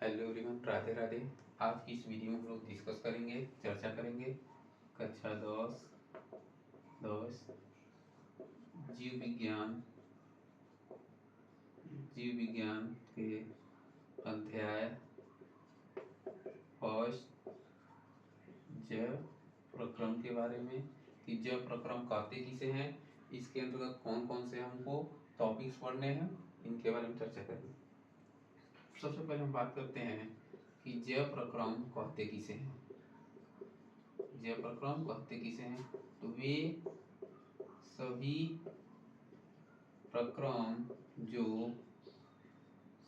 Hello everyone, Radhe Radhe. आज की इस वीडियो में हम लोग डिस्कस करेंगे, चर्चा करेंगे कक्षा 10 जीव विज्ञान के अध्याय फर्स्ट जैव प्रक्रम के बारे में कि जैव प्रक्रम कहते किसे हैं, इसके अंतर्गत कौन कौन से हमको टॉपिक्स पढ़ने हैं, इनके बारे में चर्चा करेंगे। सबसे पहले हम बात करते हैं कि जैव प्रक्रम कहते किसे हैं। जैव प्रक्रम कहते किसे हैं, तो वे सभी प्रक्रम जो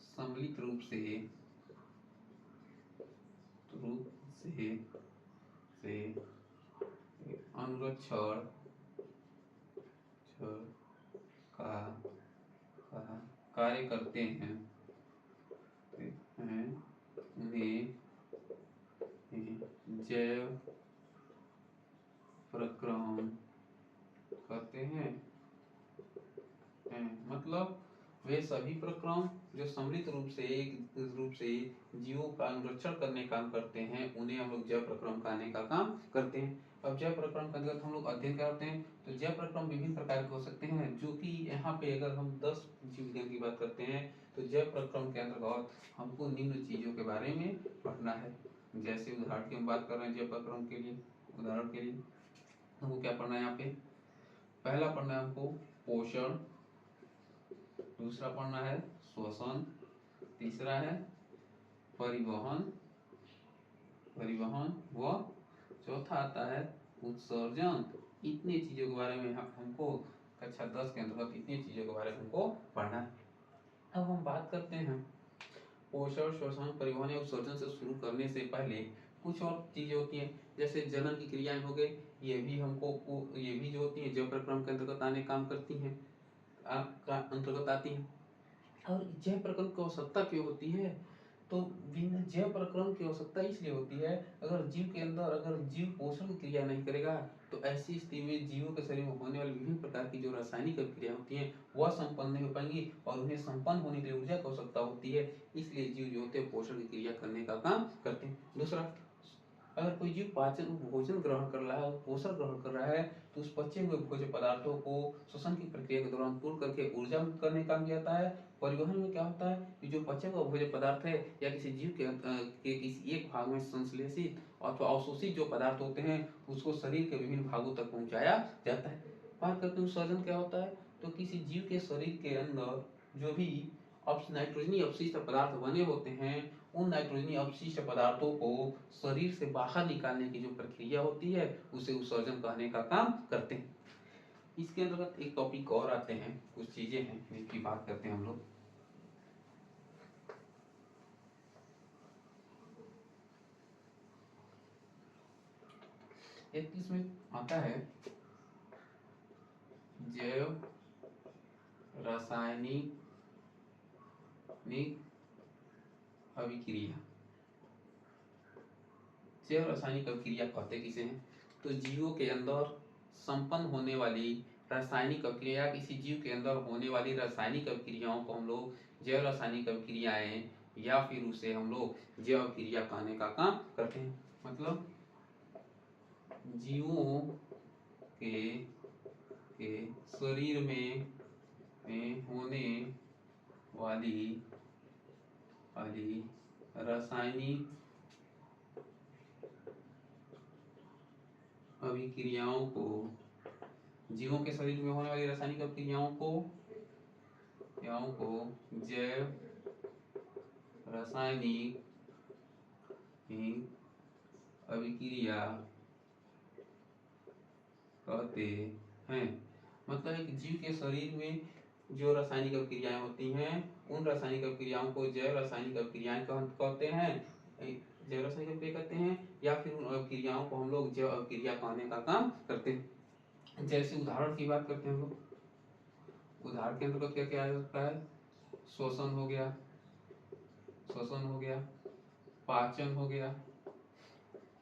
सम्मिलित रूप से अनुरक्षण का कार्य करते हैं उन्हें जैव प्रक्रम कहते हैं। मतलब वे सभी प्रक्रम जो सम्मिलित रूप से जीवों का अनुरक्षण करने का काम करते हैं, उन्हें हम लोग जैव प्रक्रम कहने का काम करते हैं। अब जैव प्रक्रम के अंतर्गत हम लोग अध्ययन करते हैं, तो जैव प्रक्रम विभिन्न प्रकार के हो सकते हैं, जो कि यहाँ पे अगर हम 10 जीव विज्ञान की बात करते हैं, तो जैव प्रक्रम के अंतर्गत हमको निम्न चीजों के बारे में पढ़ना है। जैसे उदाहरण की हम बात कर रहे हैं जैव प्रक्रम के लिए, उदाहरण के लिए हमको क्या पढ़ना है। यहाँ पे पहला पढ़ना है हमको पोषण, दूसरा पढ़ना है श्वसन, तीसरा है परिवहन व चौथा आता है उत्सर्जन। इतने चीजों के बारे में हमको कक्षा 10 के अंतर्गत इतनी चीजों के बारे में हमको पढ़ना है। अब हम बात करते हैं पोषण, श्वसन, परिवहन या उत्सर्जन से शुरू करने से पहले कुछ और चीजें होती हैं, जैसे जनन की क्रियाएं हो गई, ये भी जो होती हैं जैव प्रक्रम के अंतर्गत आने काम करती हैं, अंतर्गत आती हैं। और जैव प्रक्रम की आवश्यकता क्यों होती है, तो जैव प्रक्रम की आवश्यकता इसलिए होती है, अगर जीव पोषण की क्रिया नहीं करेगा, तो ऐसी स्थिति में जीवों के शरीर में होने वाली विभिन्न प्रकार की जो रासायनिक क्रिया होती हैं वह संपन्न नहीं हो पाएंगी, और उन्हें संपन्न होने के लिए ऊर्जा की आवश्यकता होती है। इसलिए जीव जो होते हैं पोषण की क्रिया करने का काम करते हैं। दूसरा, अगर कोई जीव भोजन ग्रहण कर रहा है, पोषण ग्रहण कर रहा है, तो उस पचे हुए भोज्य पदार्थों को श्वसन की प्रक्रिया के दौरान पूर्ण करके ऊर्जा मुक्त करने का काम किया जाता है। परिवहन में क्या होता है कि जो पचे हुआ भोज्य पदार्थ है या किसी जीव के किसी एक भाग में संश्लेषित अथवा अवशोषित जो पदार्थ होते हैं, उसको शरीर के विभिन्न भागों तक पहुंचाया जाता है। बात करते हैं उत्सर्जन क्या होता है, तो किसी जीव के शरीर के अंदर जो भी नाइट्रोजनी अपशिष्ट पदार्थ बने होते हैं, उन नाइट्रोजनी अपशिष्ट पदार्थों को शरीर से बाहर निकालने की जो प्रक्रिया होती है, उसे उत्सर्जन कहने का काम करते हैं। इसके अंतर्गत एक टॉपिक और आते हैं, कुछ चीजें हैं जिनकी बात करते हैं हम लोग। एक इसमें आता है जैव रासायनिक अभिक्रिया। जैव रासायनिक अभिक्रिया कहते किसे हैं, तो जीवों के अंदर संपन्न होने वाली रासायनिक अभिक्रिया, किसी जीव के अंदर होने वाली रासायनिक अभिक्रियाओं को हम लोग जैव रासायनिक अभिक्रियाएं या फिर उसे हम लोग जैव अभिक्रिया कहने का काम करते हैं। मतलब जीवों के शरीर में होने वाली रासायनिक अभिक्रियाओं को, जीवों के शरीर में होने वाली रासायनिक अभिक्रियाओं को जैव रासायनिक अभिक्रिया कहते हैं। मतलब एक जीव के शरीर में जो रासायनिक अभिक्रियाएं होती हैं, उन रासायनिक अभिक्रियाओं को जैव रासायनिक अभिक्रियाएं कहते हैं, जैव रासायनिक अभिक्रिया कहते हैं, या फिर उन अभिक्रियाओं को हम लोग जैव अभिक्रिया कहने का काम करते हैं। जैसे उदाहरण की बात करते हैं हम लोग, उदाहरण के अंतर्गत क्या क्या आ सकता है, श्वसन हो गया, पाचन हो गया,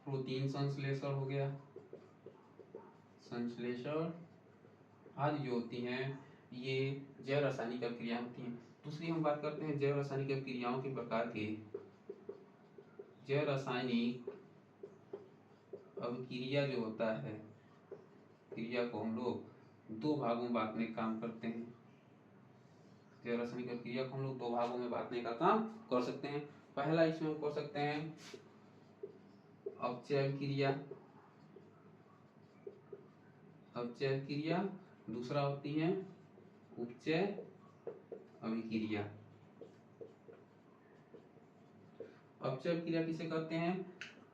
प्रोटीन संश्लेषण हो गया, संश्लेषण आदि जो होती हैं, ये जैव रासायनिक अभिक्रिया होती हैं। दूसरी हम बात करते हैं जैव रासायनिक अभिक्रियाओं के प्रकार की, जैव रासायनिक अभिक्रिया जो होता है, क्रिया को हम लोग दो भागों में बांटने का काम करते हैं। जैव रासायनिक अभिक्रिया को हम लोग दो भागों में बांटने का काम कर सकते हैं। पहला इसमें हम कर सकते हैं अपचय क्रिया, अपचय क्रिया, दूसरा होती है उपचय अभिक्रिया। अपचय क्रिया किसे कहते हैं?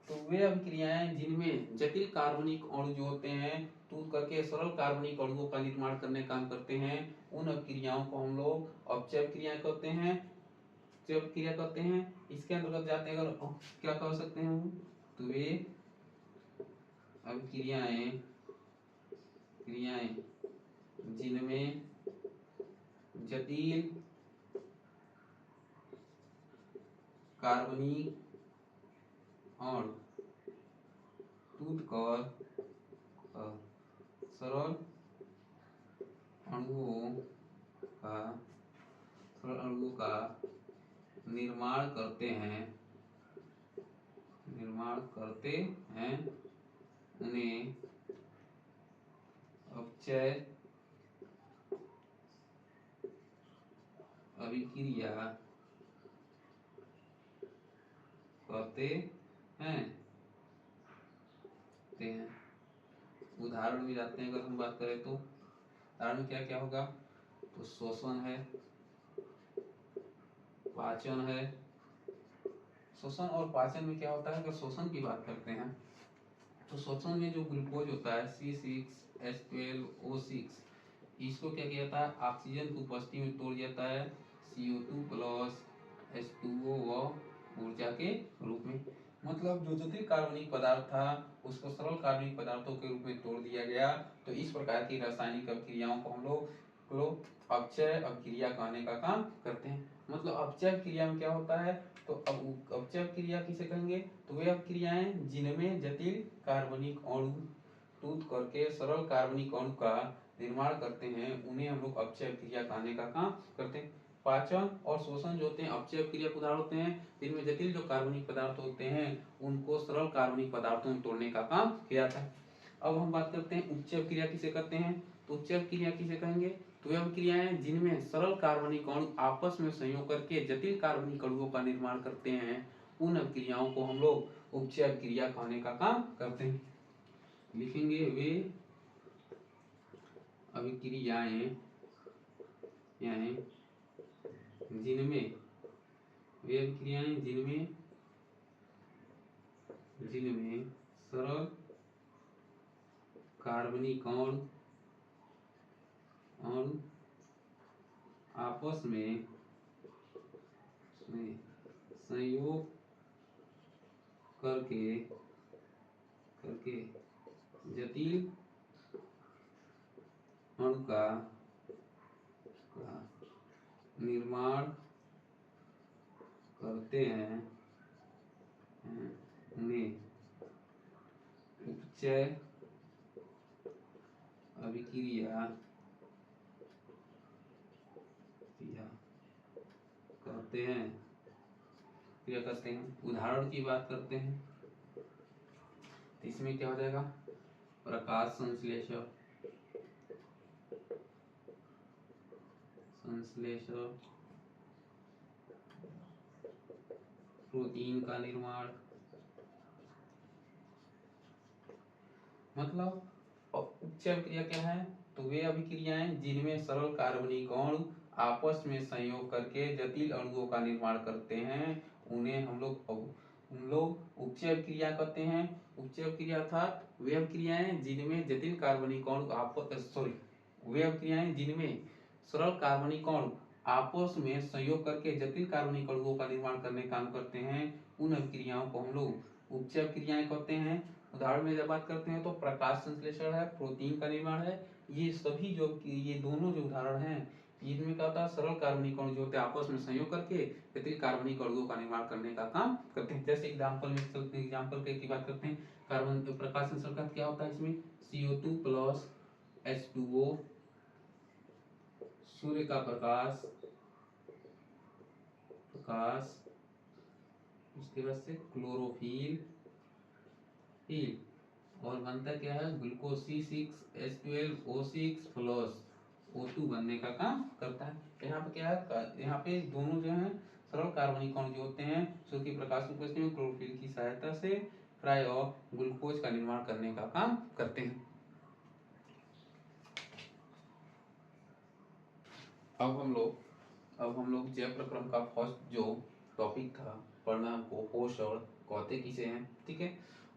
तो वे अभिक्रियाएं जिनमें जटिल कार्बनिक अणु जो होते हैं टूट करके सरल कार्बनिक अणुओं का निर्माण करने का काम करते हैं, उन अभिक्रियाओं को हम लोग अपचय क्रिया कहते हैं, अपचय क्रिया कहते हैं। इसके अंतर्गत जाते हैं अगर क्या कह सकते हैं हम, तो वे अभिक्रियाएं जिनमें जटिल कार्बनिक अणु टूटकर सरल अणुओं का निर्माण करते हैं, उन्हें अपचय अभिक्रिया कहते हैं। उदाहरण में जाते हैं, अगर हम बात करें तो उदाहरण में क्या क्या होगा, तो शोषण है, पाचन है। शोषण और पाचन में क्या होता है, अगर शोषण की बात करते हैं तो शोषण में जो ग्लूकोज होता है C6H12O6, इसको क्या किया जाता है, ऑक्सीजन की उपस्थिति में तोड़ जाता है CO2 प्लस H2O व ऊर्जा के रूप में। मतलब जो जटिल कार्बनिक पदार्थ था उसको सरल कार्बनिक पदार्थों के रूप में तोड़ दिया गया। तो इस प्रकार की रासायनिक अभिक्रियाओं को हम लोग अपचय अभिक्रिया कहने का काम करते हैं। मतलब अपचय क्रिया में क्या होता है, तो अब अपचय क्रिया किसे कहेंगे, तो वे अभिक्रियाएं जिनमें जटिल कार्बनिक अणु टूट करके सरल कार्बनिक अणु का निर्माण करते हैं, उन्हें हम लोग अपचय क्रिया कहने का काम करते हैं। पाचन और शोषण जो होते हैं अपचय क्रिया के उदाहरण होते हैं, जिनमें जटिल जो कार्बनिक पदार्थ होते हैं उनको सरल कार्बनिक पदार्थों में तोड़ने का काम किया जाता है। अब हम बात करते हैं उपचय क्रिया किसे कहते हैं, तो उपचय क्रिया किसे कहेंगे, तो वे क्रियाएं जिनमें सरल कार्बनिक अणु आपस में संयोग करके जटिल कार्बनिक अणुओं का निर्माण करते हैं, उन अभिक्रियाओं को हम लोग उपचय क्रिया कहने का काम करते हैं। लिखेंगे वे अभिक्रियाएं जिनमें सरल कार्बनिक अणु आपस में संयोग करके जटिल अणु का निर्माण करते हैं, उन्हें उपचय अभिक्रिया कहते हैं। उदाहरण की बात करते हैं तो इसमें क्या हो जाएगा, प्रकाश संश्लेषण, प्रोटीन का निर्माण। मतलब उपचय क्रिया क्या है, तो वे अभिक्रियाएं जिनमें सरल कार्बनिक अणु आपस में संयोग करके जटिल अणुओं का निर्माण करते हैं, उन्हें हम लोग उपचय क्रिया कहते हैं। उपचय क्रिया अर्थात वे अभिक्रियाएं जिनमें जटिल कार्बनिक अणु वे अभिक्रियाएं जिनमें सरल कार्बनिक अणु आपस में संयोग करके जटिल कार्बनिक अणुओं का निर्माण करने का काम करते हैं, उन अभिक्रियाओं को हम लोग उपचय क्रियाएं कहते हैं। उदाहरण में जब बात करते हैं तो प्रकाश संश्लेषण है, प्रोटीन का निर्माण है। ये सभी जो ये दोनों जो उदाहरण हैं, इनमें क्या होता है, सरल कार्बनिक अणु जो होते हैं आपस में संयोग करके जटिल कार्बनिक अणुओं का निर्माण करने का काम करते हैं। जैसे एग्जाम्पल की बात करते हैं, कार्बन प्रकाश संश्लेषण का क्या होता है, इसमें CO2 प्लस H2O, सूर्य का प्रकाश उसके बाद से क्लोरोफिल और बनता क्या है ग्लूकोज C6H12O6 प्लस O2 बनने का काम करता है। यहाँ पे क्या है, यहाँ पे दोनों जो है सरल कार्बनिक अणु जो होते हैं सूर्य के प्रकाश की उपस्थिति में क्लोरोफिल की सहायता से प्राय ग्लूकोज का निर्माण करने का काम करते हैं। अब हम लोग जैव प्रक्रम का फर्स्ट जो टॉपिक था पढ़ना हमको पोषण कहते किसे हैं, ठीक है।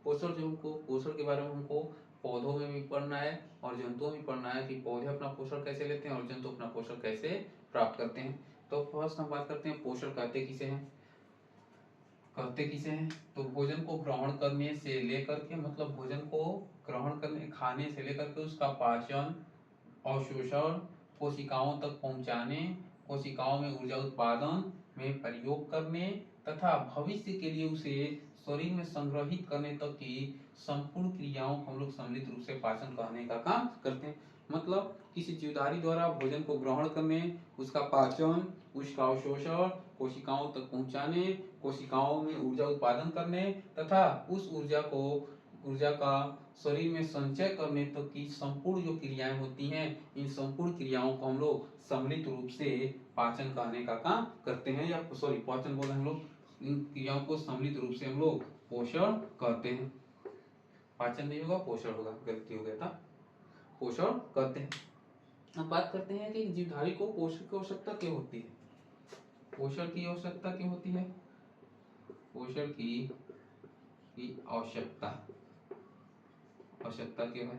पोषण जो हमको पोषण के बारे में हमको पौधों में भी पढ़ना है और जंतुओं में पढ़ना है कि पौधे अपना पोषण कैसे लेते हैं और जंतु अपना पोषण कैसे प्राप्त करते हैं। तो फर्स्ट हम बात करते हैं पोषण कहते किसे हैं। तो भोजन को ग्रहण करने से लेकर के मतलब भोजन को ग्रहण करने खाने से लेकर के उसका पाचन, अवशोषण, कोशिकाओं तक पहुंचाने, कोशिकाओं में ऊर्जा उत्पादन में प्रयोग करने तथा भविष्य के लिए उसे शरीर में संग्रहित करने तक की संपूर्ण क्रियाओं को हम लोग सम्मिलित रूप से पाचन कहने का काम करते हैं। मतलब किसी जीवधारी द्वारा भोजन को ग्रहण करने, उसका पाचन, उसका अवशोषण, कोशिकाओं तक पहुंचाने, कोशिकाओं में ऊर्जा उत्पादन करने तथा उस ऊर्जा का शरीर में संचय करने तक की संपूर्ण जो क्रियाएं होती हैं, इन संपूर्ण क्रियाओं को हम लोग सम्मिलित रूप से पाचन कहने का काम करते हैं, या सॉरी पाचन बोले हम लोग, इन क्रियाओं को सम्मिलित रूप से हम लोग पोषण कहते हैं। पाचन नहीं होगा पोषण होगा, गलती हो गया था, पोषण कहते हैं। अब बात करते हैं कि जीवधारी को पोषण की आवश्यकता क्यों होती है। पोषण की आवश्यकता क्यों होती है। पोषण की आवश्यकता क्यों है।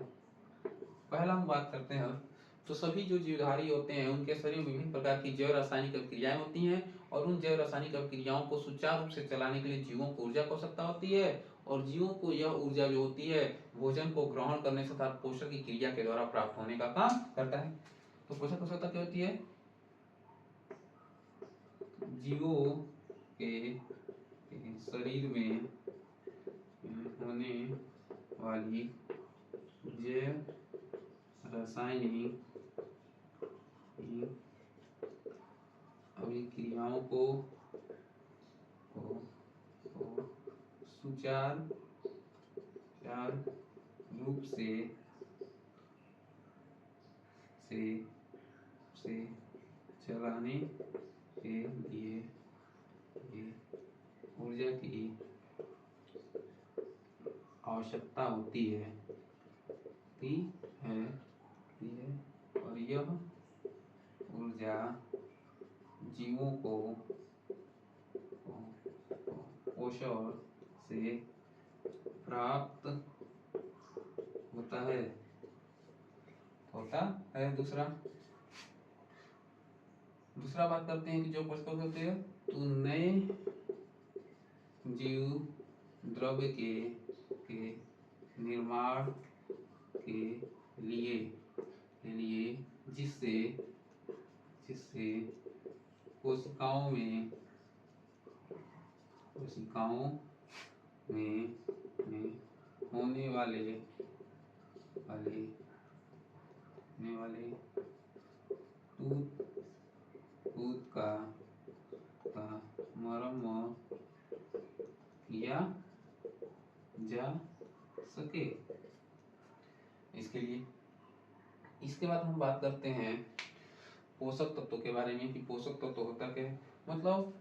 पहला हम बात करते हैं तो सभी जो जीवधारी होते हैं उनके शरीर में विभिन्न प्रकार की जैव रासायनिक अभिक्रियाएं होती हैं और उन जैव रासायनिक अभिक्रियाओं को सुचारू रूप से चलाने के लिए जीवों को ऊर्जा की आवश्यकता होती है और जीवों को यह ऊर्जा जो होती है भोजन को ग्रहण करने से अर्थात पोषण की क्रिया के द्वारा प्राप्त होने का काम करता है। तो पोषण की आवश्यकता क्या होती है। जीवों के शरीर में होने वाली जैव रासायनिक अभिक्रियाओं को सुचारू रूप से चलाने के लिए ऊर्जा की आवश्यकता होती है और यह ऊर्जा जीवों को पोषण से प्राप्त होता है दूसरा बात करते हैं कि जो पोषक होते हैं तो नए जीव द्रव्य के निर्माण के लिए जिससे कोशिकाओं में होने वाले दूध का मरम्मत किया जा सके। इसके बाद हम बात करते हैं पोषक तत्वों के बारे में कि पोषक तत्व होता क्या है। मतलब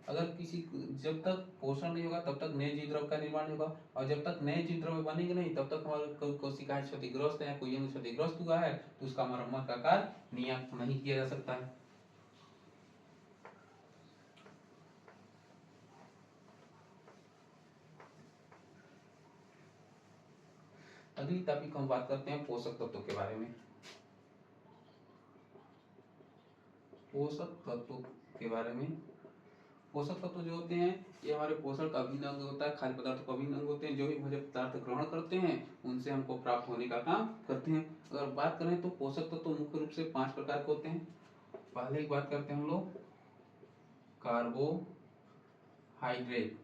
जब तक पोषण नहीं होगा तब तक नए जीव द्रव्य का निर्माण होगा और जब तक नए जीव द्रव्य बनेंगे नहीं तब तक हमारे कोशिकाएं क्षतिग्रस्त है, कोई अंग क्षतिग्रस्त हुआ है तो उसका मरम्मत का कार्य नियमित नहीं किया जा सकता है। अगली टॉपिक हम बात करते हैं पोषक तत्वों के बारे में। पोषक तत्वों के बारे में, पोषक तत्व जो होते हैं ये हमारे पोषण का अभिन्न अंग होता है, खाद्य पदार्थ का अभिन्न अंग होते हैं। जो भी भोज्य पदार्थ ग्रहण करते हैं उनसे हमको प्राप्त होने का काम करते हैं। अगर बात करें तो पोषक तत्व मुख्य रूप से 5 प्रकार के होते हैं। पहले एक बात करते हैं हम लोग कार्बोहाइड्रेट।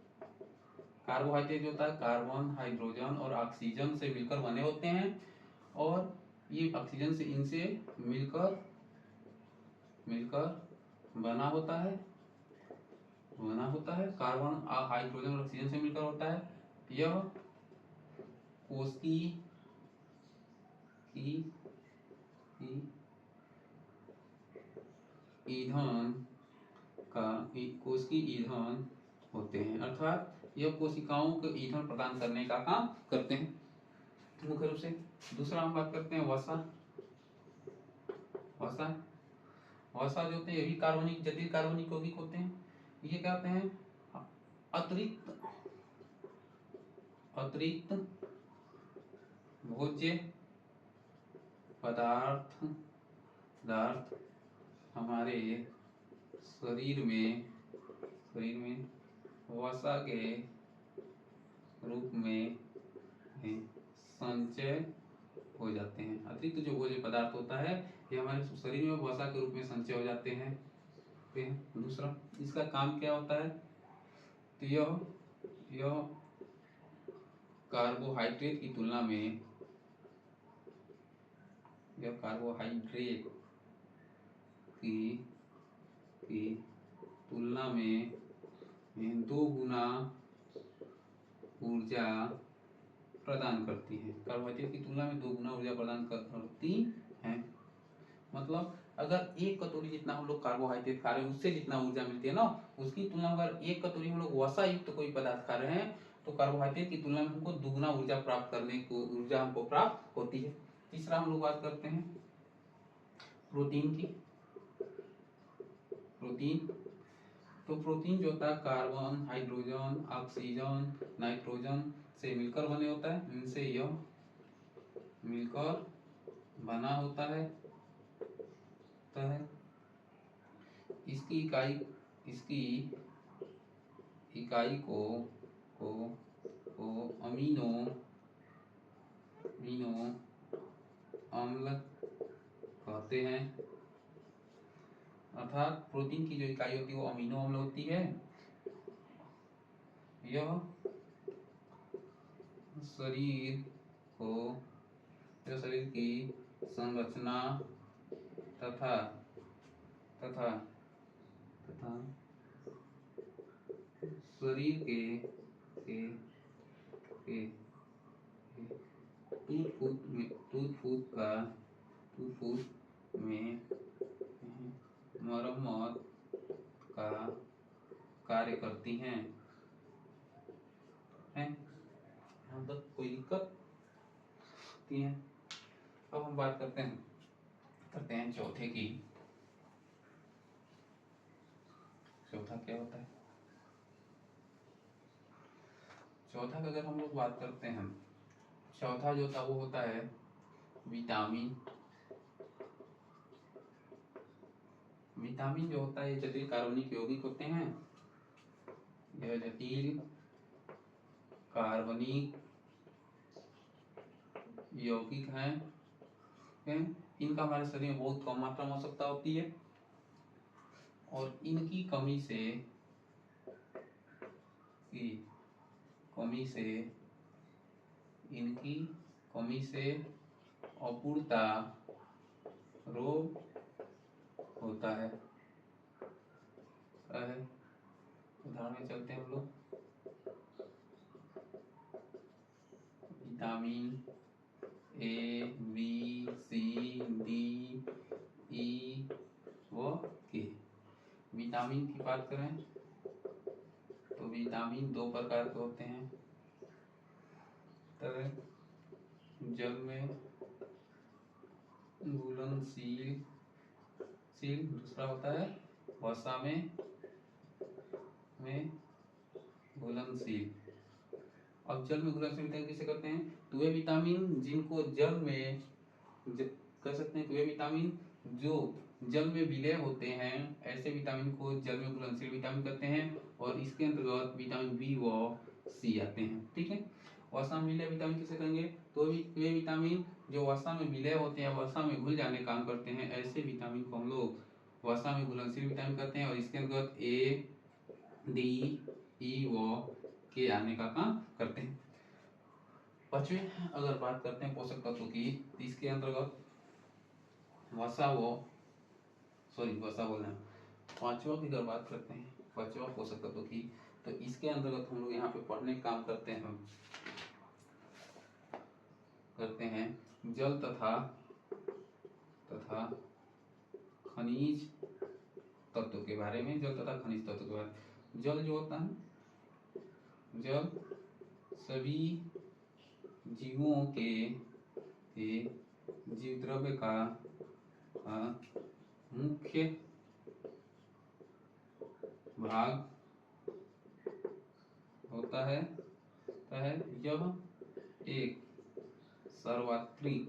कार्बोहाइड्रेट जो होता है कार्बन, हाइड्रोजन और ऑक्सीजन से मिलकर बने होते हैं और ये ऑक्सीजन से इनसे मिलकर बना होता है। बना होता है, कार्बन हाइड्रोजन और ऑक्सीजन से मिलकर होता है। यह कोशिकी ईंधन कोशिकीय ईंधन होते हैं, अर्थात यह कोशिकाओं को ईंधन प्रदान करने का काम करते हैं मुख्य रूप से। दूसरा हम बात करते हैं वसा। वसा जो होते हैं ये भी कार्बनिक, जटिल कार्बनिक यौगिक होते हैं। ये क्या होते हैं? अतिरिक्त भोज्य पदार्थ हमारे शरीर में वसा के रूप में संचय हो जाते हैं। अतिरिक्त जो भोज्य पदार्थ होता है ये हमारे शरीर में वसा के रूप में संचय हो जाते हैं। दूसरा इसका काम क्या होता है? तो यह कार्बोहाइड्रेट की तुलना में दो गुना ऊर्जा प्रदान करती है। कार्बोहाइड्रेट की तुलना में 2 गुना ऊर्जा प्रदान करती है। मतलब अगर 1 कटोरी जितना हम लोग कार्बोहाइड्रेट खा रहे हैं उससे जितना ऊर्जा मिलती है ना, उसकी तुलना में अगर 1 कटोरी हम लोग वसा युक्त कोई पदार्थ खा रहे हैं तो कार्बोहाइड्रेट की तुलना में हमको दुगुना ऊर्जा हमको प्राप्त होती है। तीसरा हम लोग बात करते हैं प्रोटीन की। तो प्रोटीन जो होता है कार्बन, हाइड्रोजन, ऑक्सीजन, नाइट्रोजन से मिलकर बने होता है। इनसे यह मिलकर बना होता है। इसकी इकाई को अमीनो अम्ल कहते हैं। अर्थात प्रोटीन की जो इकाई होती है वो अमीनो अम्ल होती है। यह शरीर की संरचना तथा शरीर के टूट फूट में मरम्मत का कार्य करती हैं। यहाँ तक कोई दिक्कत नहीं है। अब हम बात करते हैं चौथे की। चौथा क्या होता है? चौथा का अगर हम लोग बात करते हैं, चौथा जो होता है वो होता है विटामिन। विटामिन जो होता है जटिल कार्बनिक यौगिक होते हैं। यह जटिल कार्बनिक यौगिक हैं। इनका हमारे शरीर में बहुत कम मात्रा में आवश्यकता होती है और इनकी कमी से अपूर्णता रोग होता है। उदाहरण में चलते हैं हम लोग। Vitamin A, B, C, D, E व के। विटामिन की बात करें तो विटामिन 2 प्रकार के होते हैं। जल में घुलनशील, दूसरा होता है वसा में घुलनशील। अब जल में घुलनशील किसे कहते हैं? तो वे विटामिन जिनको जल में कह सकते हैं कि वे विटामिन जो जल में विलय होते हैं, ऐसे विटामिन को जल में घुलनशील विटामिन कहते हैं। और इसके अंतर्गत विटामिन बी व सी आते हैं। ठीक है। वसा में विलय विटामिन किसे कहेंगे? तो वे विटामिन जो वसा में विलय होते हैं, वसा में घुल जाने काम करते हैं, ऐसे विटामिन को हम लोग वसा में घुलनशील विटामिन कहते हैं। और इसके अंतर्गत ए, डी, ई व के आने का काम करते हैं। पांचवें अगर बात करते हैं पोषक तत्वों की, तो इसके अंतर्गत पांचवा की अगर बात करते हैं पांचवा पोषक तत्व की। तो इसके अंतर्गत हम लोग यहाँ पे पढ़ने का काम करते हैं जल तथा खनिज तत्व के बारे में। जल तथा खनिज तत्व के बारे में, जल जो होता है, जल सभी जीवों के जीव द्रव्य का मुख्य भाग होता है। यह एक सार्वत्रिक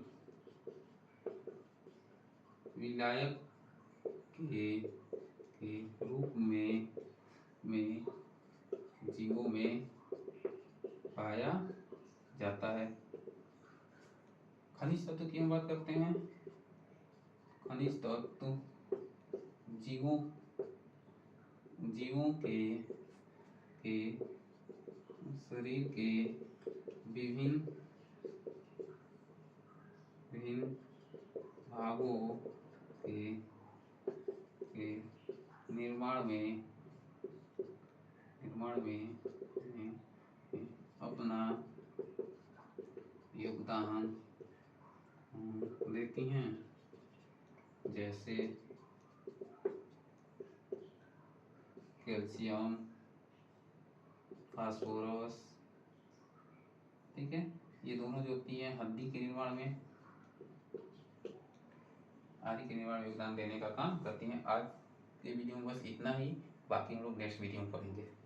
विलायक के रूप में जीवों में पाया जाता है। खनिज तत्व की हम बात करते हैं। खनिज तत्व जीवों के शरीर के विभिन्न भागों के निर्माण में अपना योगदान देती हैं, जैसे कैल्शियम, फास्फोरस। ठीक है, ये दोनों जो होती हैं हड्डी के निर्माण में, आदि के निर्माण में योगदान देने का काम करती हैं। आज के वीडियो में बस इतना ही, बाकी हम लोग नेक्स्ट वीडियो में पढ़ेंगे।